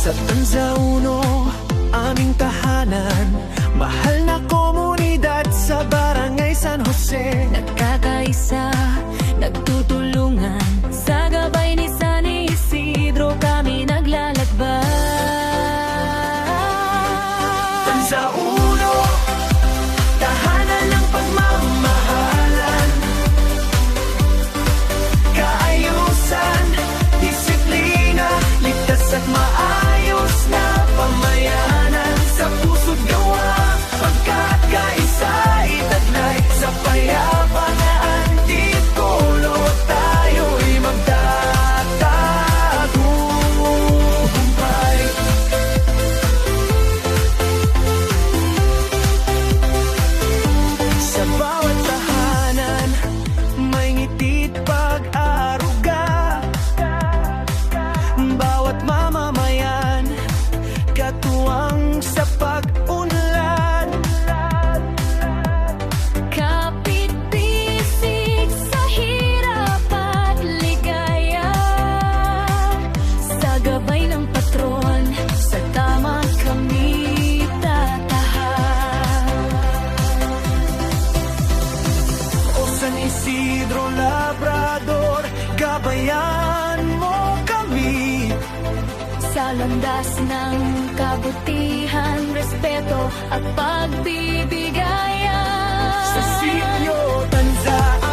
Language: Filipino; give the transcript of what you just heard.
Sa Tanza 1, aming tahanan, mahal na komunidad sa Barangay San Jose. Nagkakaisa, nagtutulungan, sa gabay ni San Isidro kami naglalakbay. Tanza 1, tahanan ng pagmamahalan, kaayusan, disiplina, ligtas at maayos na pamayanan. Sa puso't gawa, pagkakaisa itaglay, sa payapa na antipolo tayo'y magtatagumpay. Sa bawat tahanan, may ngiti't pag-aruga. Bawat mamamayan, katuwang sa pag-unlad. Kapit-bisig sa hirap at ligaya, sa gabay ng patron, sa tama kami tatahan. O San Isidro Labrador, gabayan mo kami. Sa landas ng kabutihan, respeto at pagbibigayan. Sa Sitio Tanza